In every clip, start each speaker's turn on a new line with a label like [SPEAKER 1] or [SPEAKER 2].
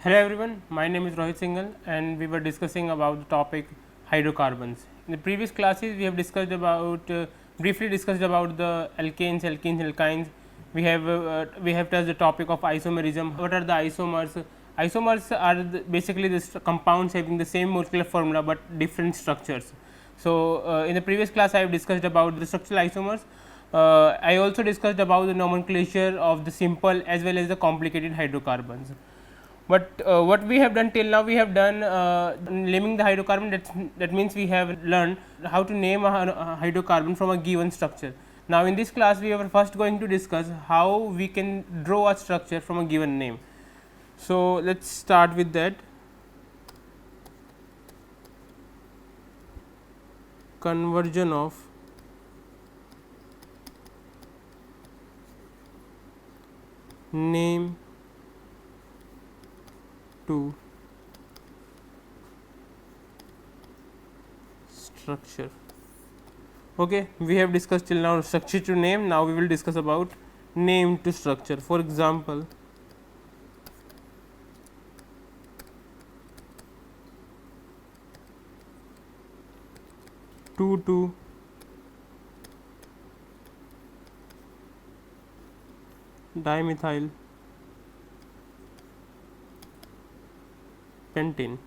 [SPEAKER 1] Hello everyone, my name is Rohit Singhal and we were discussing about the topic hydrocarbons. In the previous classes we have discussed about briefly discussed about the alkanes, alkynes. We have touched the topic of isomerism. What are the isomers? Isomers are basically the compounds having the same molecular formula but different structures. So, in the previous class I have discussed about the structural isomers. I also discussed about the nomenclature of the simple as well as the complicated hydrocarbons. But what we have done till now, we have done naming the hydrocarbon. That means we have learned how to name a hydrocarbon from a given structure. Now, in this class, we are first going to discuss how we can draw a structure from a given name. So, let us start with that. Conversion of name to structure. Okay, we have discussed till now structure to name. Now we will discuss about name to structure. For example, 2,2 dimethyl pentane.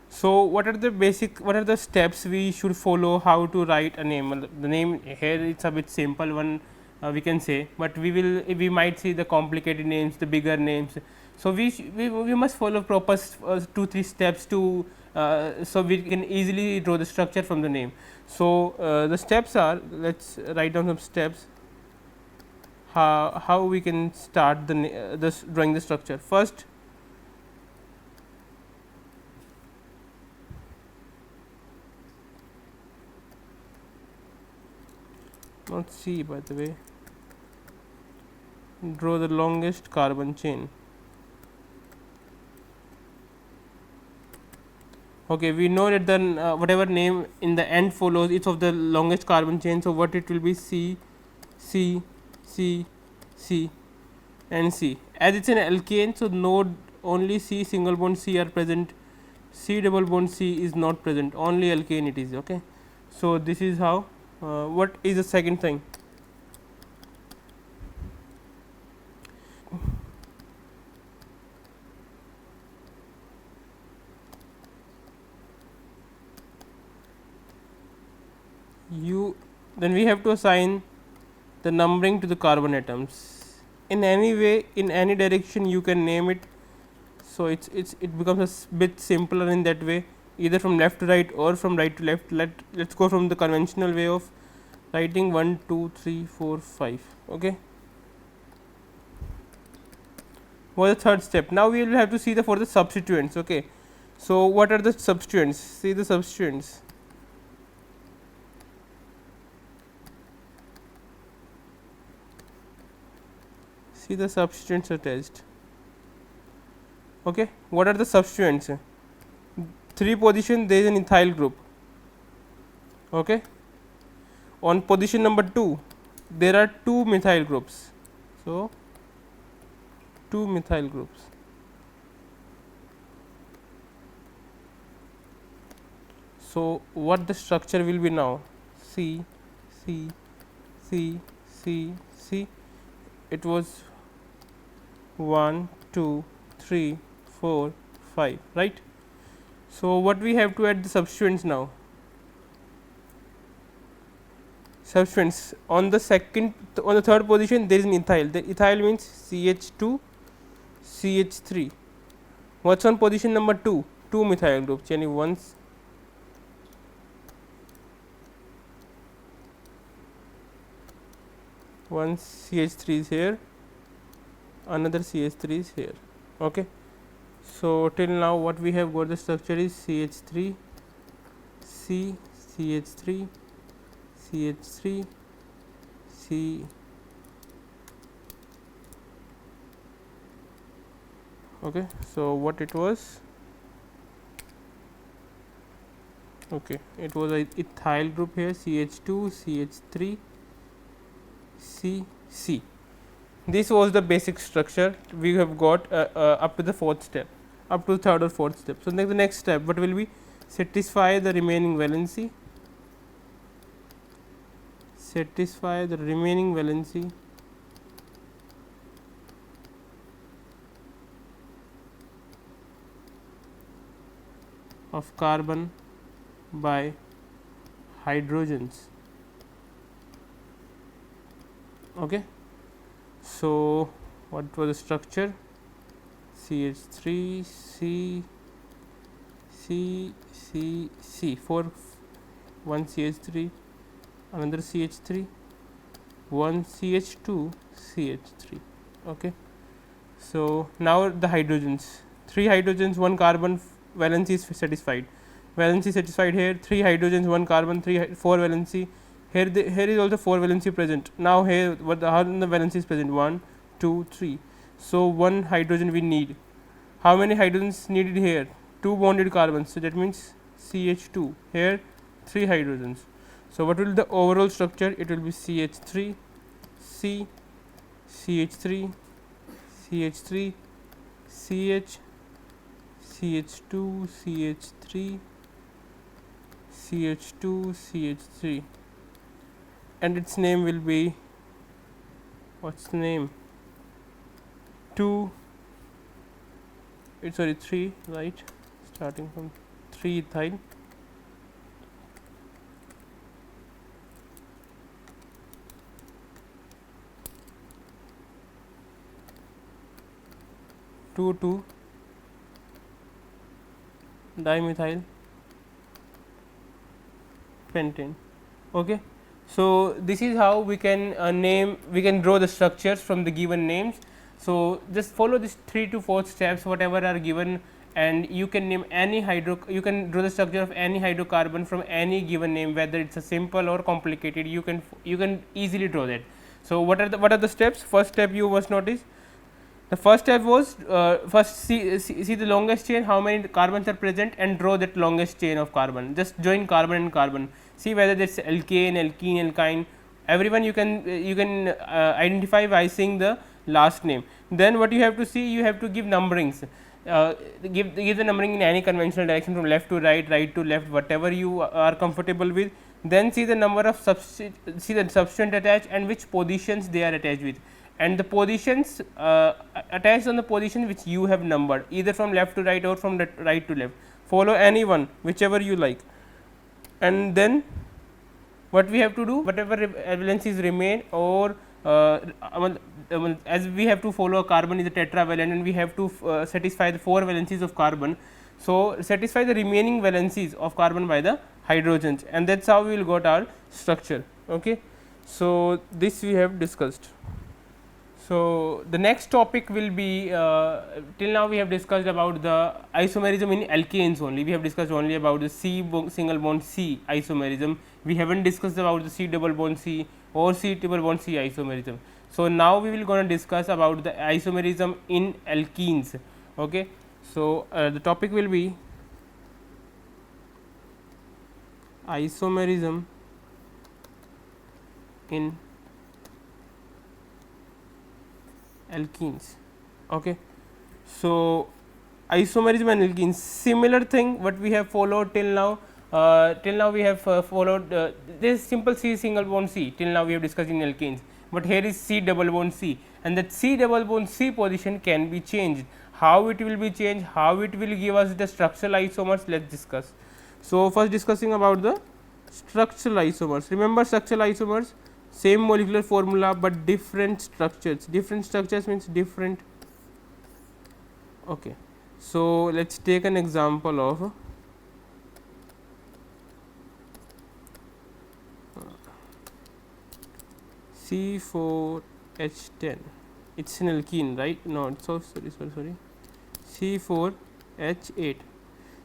[SPEAKER 1] So, what are the steps we should follow how to write a name? The name here it's a bit simple one we can say, but we might see the complicated names, the bigger names. So, we must follow proper 2-3 steps to so we can easily draw the structure from the name. So, the steps are, let us write down some steps how we can start the drawing the structure. First, not C by the way, draw the longest carbon chain. Okay, we know that the whatever name in the end follows it's of the longest carbon chain. So, what it will be C, C, C, C and C. As it is an alkane, so no only C single bond C are present, C double bond C is not present, only alkane it is. Okay. So, this is how. What is the second thing? Then we have to assign the numbering to the carbon atoms. In any way, in any direction, you can name it. So, it becomes a bit simpler in that way, either from left to right or from right to left. Let's go from the conventional way of writing 1, 2, 3, 4, 5. Okay. For the third step, now we will have to see for the substituents. Okay. So, what are the substituents? See the substituents. See the substituents attached. Okay. What are the substituents? 3 position there is an ethyl group. Okay. On position number 2 there are 2 methyl groups. So, 2 methyl groups. So, what the structure will be now? C, C, C, C, C. It was 1, 2, 3, 4, 5, right. So, what we have to add the substituents now? Substituents on the third position there is an ethyl. The ethyl means CH2, CH3. What's on position number 2? 2 methyl groups. Yani one CH3 is here, another CH3 is here. Okay. So, till now what we have got the structure is CH3, C, CH3, CH3, C. Okay. So, what it was? Okay, it was a ethyl group here, CH2, CH3, C, C. This was the basic structure we have got up to the fourth step. up to third or fourth step. So, the next step what will be, satisfy the remaining valency, satisfy the remaining valency of carbon by hydrogens. Okay. So, what was the structure? CH3 C 4 1 CH3, another CH3, 1 CH2 CH3. Okay. So, now the hydrogens, 3 hydrogens 1 carbon valency is satisfied, valency satisfied here, 3 hydrogens 1 carbon 4 valency, here here is also 4 valency present. Now, here what the, how the valency is present, 1 2 3. So, 1 hydrogen we need. How many hydrogens needed here? 2 bonded carbons. So, that means CH2, here 3 hydrogens. So, what will be the overall structure? It will be CH3 C, CH3 CH3 CH, CH2 CH3 CH2 CH3, and its name will be, what's the name, 2, it's sorry 3, right, starting from 3 ethyl, two dimethyl pentane. Okay. So, this is how we can we can draw the structures from the given names. So, just follow this 3 to 4 steps whatever are given, and you can name any you can draw the structure of any hydrocarbon from any given name, whether it is a simple or complicated, you can easily draw that. So, what are the steps? First step you must notice, the first step was first see the longest chain, how many carbons are present, and draw that longest chain of carbon. Just join carbon and carbon, see whether that is alkane, alkene, alkyne, everyone you can identify by seeing the last name. Then what you have to see, you have to give numberings, give the numbering in any conventional direction from left to right, right to left, whatever you are comfortable with. Then see the number of substituent attached and which positions they are attached with, and the positions attached on the position which you have numbered, either from left to right or from right to left. Follow any one, whichever you like, and then what we have to do, whatever valencies remain, or as we have to follow, carbon is a tetravalent and we have to satisfy the 4 valencies of carbon. So, satisfy the remaining valencies of carbon by the hydrogens, and that is how we will got our structure. Okay. So, this we have discussed. So, the next topic will be, till now we have discussed about the isomerism in alkanes only. We have discussed only about the single bond C isomerism. We have not discussed about the C double bond C or C triple bond C isomerism. So, now we will going to discuss about the isomerism in alkenes. Okay. So, the topic will be isomerism in alkenes. Okay. So, isomerism and alkenes, similar thing what we have followed till now. Till now we have followed this simple C single bond C, till now we have discussed in alkenes, but here is C double bond C, and that C double bond C position can be changed. How it will be changed, how it will give us the structural isomers, let us discuss. So, first discussing about the structural isomers. Remember structural isomers, same molecular formula, but different structures. Different structures means different. Okay. So, let us take an example of C4H10. It is an alkene, right? No, it's so sorry. C4H8.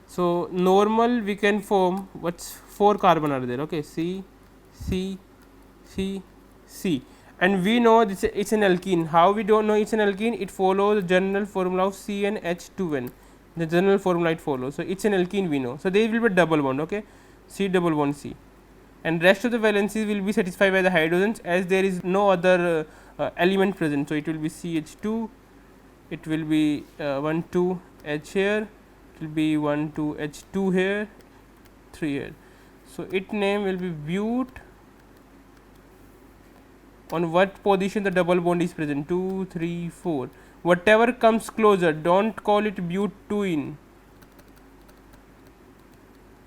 [SPEAKER 1] So, normal we can form, what's 4 carbon are there? Okay, C, and we know this it's an alkene. How we don't know it's an alkene? It follows the general formula of CnH2n. The general formula it follows. So, it's an alkene we know. So, there will be double bond. Okay, C double bond C, and rest of the valencies will be satisfied by the hydrogens, as there is no other element present. So, it will be CH2 it will be 1 2 H here, it will be 1 2 H 2 here, 3 here. So, its name will be but on what position the double bond is present, 2 3 4, whatever comes closer, do not call it but 2 in,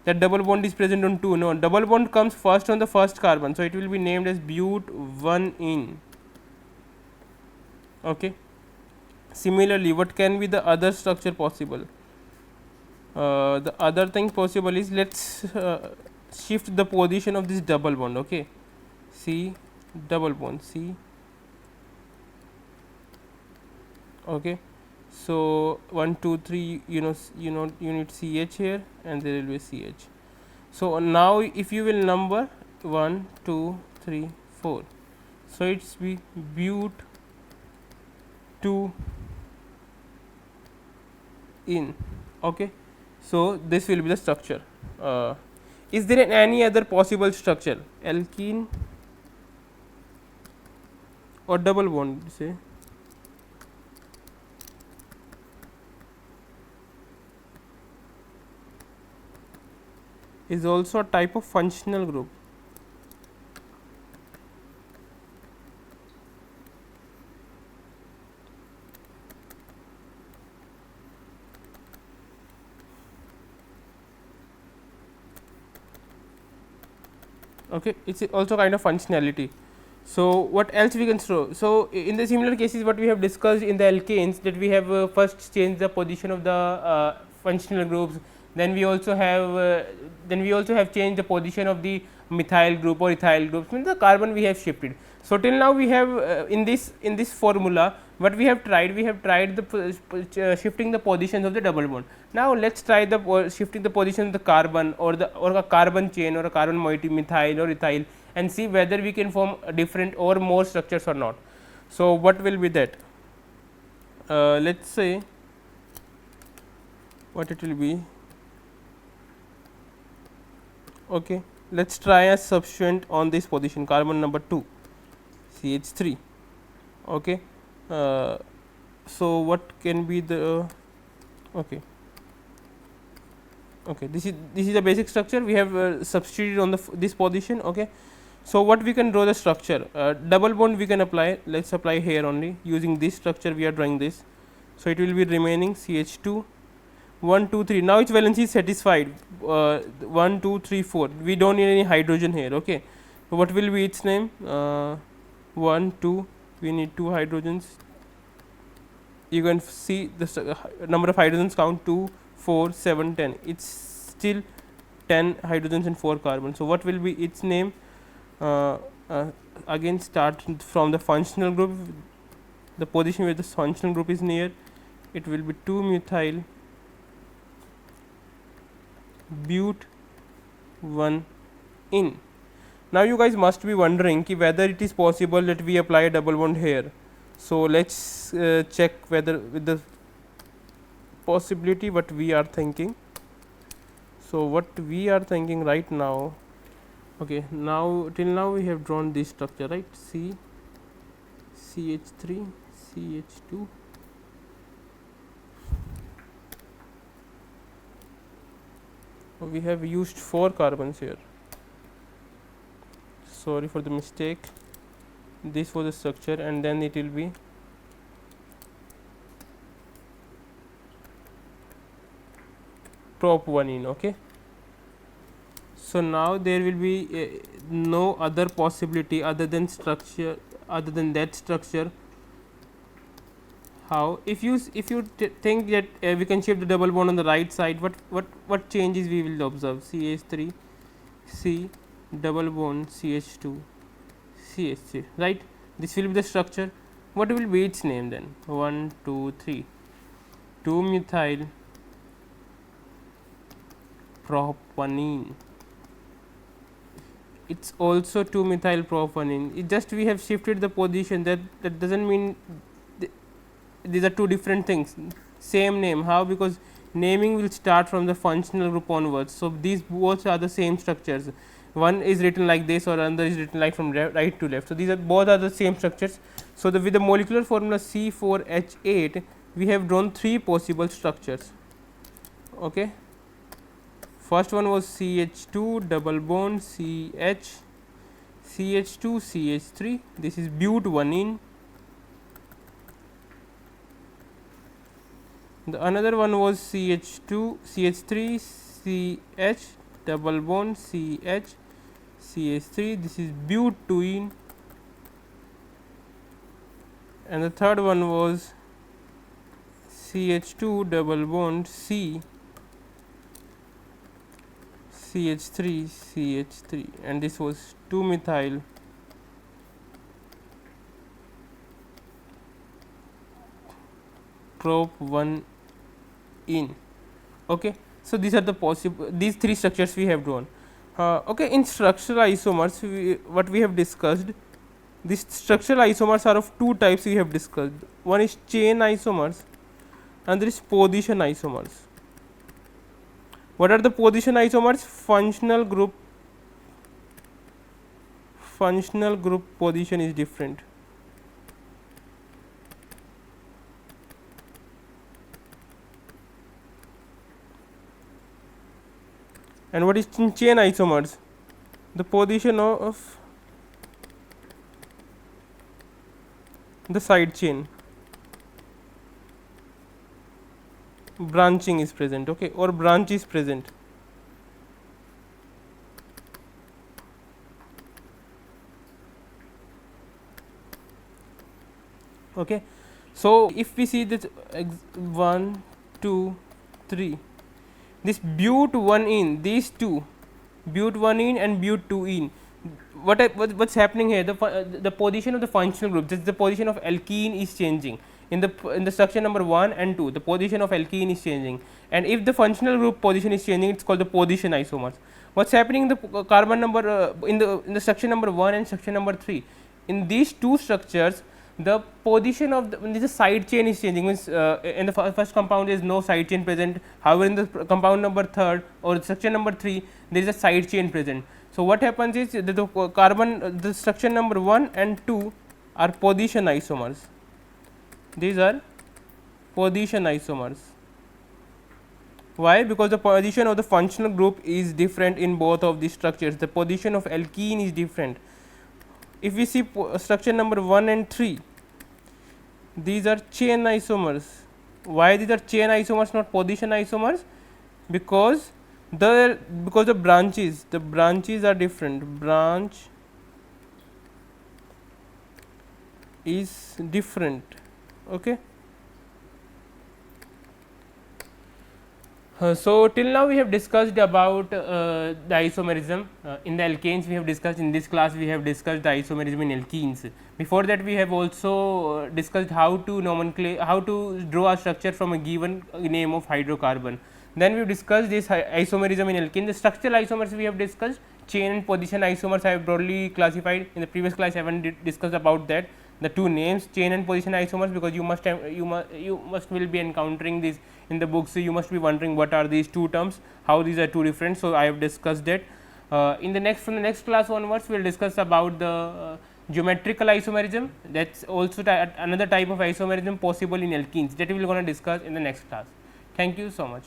[SPEAKER 1] that double bond is present on 2, no, double bond comes first on the first carbon. So, it will be named as but 1 in. Okay. Similarly, what can be the other structure possible? The other thing possible is, let us shift the position of this double bond. Okay. C double bond C. Okay. So, 1 2 3 you need CH here and there will be CH. So, now if you will number 1 2 3 4, so it's be but 2 in. Okay. So, this will be the structure. Is there any other possible structure, alkene or double bond, say? Is also a type of functional group. Okay, it's also kind of functionality. So, what else we can show? So, in the similar cases what we have discussed in the alkanes, that we have first changed the position of the functional groups, then we also have changed the position of the methyl group or ethyl groups, means the carbon we have shifted. So, till now we have in this formula what we have tried the shifting the positions of the double bond. Now, let us try the shifting the position of the carbon or a carbon chain or a carbon moiety, methyl or ethyl, and see whether we can form different or more structures or not. So, what will be that? Let us say what it will be. Okay. Let us try a substituent on this position, carbon number 2 CH3. Okay. So, what can be the okay. Okay, this is a basic structure we have substituted on this position. Okay. So, what we can draw the structure, double bond we can apply, let us apply here only using this structure we are drawing this. So, it will be remaining CH2 1 2 3. Now, its valency is satisfied 1 2 3 4, we do not need any hydrogen here. Okay. So, what will be its name? 1 2, we need 2 hydrogens. You can see the number of hydrogens count 2 4 7 10, it is still 10 hydrogens and 4 carbons. So, what will be its name? Again start from the functional group, the position where the functional group is near, it will be 2 methyl but 1 in. Now, you guys must be wondering whether it is possible that we apply a double bond here. So, let us check whether with the possibility what we are thinking. So, what we are thinking right now, okay, now till now we have drawn this structure, right, C CH3 CH2 . We have used 4 carbons here, sorry for the mistake, this was the structure and then it will be prop 1 in. Okay. So, now there will be no other possibility other than structure, other than that structure. How? If you think that we can shift the double bond on the right side, what changes we will observe? CH3 C double bond CH2 CH3, right? This will be the structure. What will be its name then? 1 2 3, 2 methyl propanene. It's also 2 methyl propanene. It just we have shifted the position, that doesn't mean these are two different things, same name. How? Because naming will start from the functional group onwards. So, these both are the same structures, one is written like this or another is written like from right to left. So, these are both are the same structures. So, with the molecular formula C4H8, we have drawn 3 possible structures. Okay. First one was CH2 double bond CH, CH2 CH3, this is but1ene. The another one was CH2 CH3 CH double bond CH CH3, this is but2ene. And the third one was CH2 double bond C CH3 CH3, and this was 2-methyl prop1ene. Okay. So these are the possible, these 3 structures we have drawn. Okay, in structural isomers, what we have discussed, these structural isomers are of 2 types we have discussed. One is chain isomers, and there is position isomers. What are the position isomers? Functional group position is different. And what is in chain isomers? The position of the side chain, branching is present, okay, or branch is present. Okay. So if we see this 1 2 3, this but1ene, these two, but1ene and but2ene, what's happening here, the position of the functional group, just the position of alkene is changing in the structure number 1 and 2, the position of alkene is changing, and if the functional group position is changing, it's called the position isomers. What's happening in the carbon number in the structure number 1 and structure number 3, in these two structures the position of the side chain is changing, means in the first compound is no side chain present, however in the compound number 3rd or structure number 3 there is a side chain present. So what happens is the carbon, the structure number 1 and 2 are position isomers, these are position isomers. Why? Because the position of the functional group is different in both of these structures, the position of alkene is different. If we see structure number 1 and 3, these are chain isomers. Why these are chain isomers, not position isomers? Because the branches are different, branch is different. Okay. So till now we have discussed about the isomerism in the alkanes. We have discussed in this class, we have discussed the isomerism in alkenes. Before that we have also discussed how to draw a structure from a given name of hydrocarbon. Then we have discussed this isomerism in alkene. The structural isomers we have discussed, chain and position isomers I have broadly classified. In the previous class I haven't discussed about that, the two names chain and position isomers, because you must will be encountering this in the book. So you must be wondering what are these two terms, how these are two different. So I have discussed that. From the next class onwards we will discuss about the geometrical isomerism. That's also another type of isomerism possible in alkenes, that we will going to discuss in the next class. Thank you so much.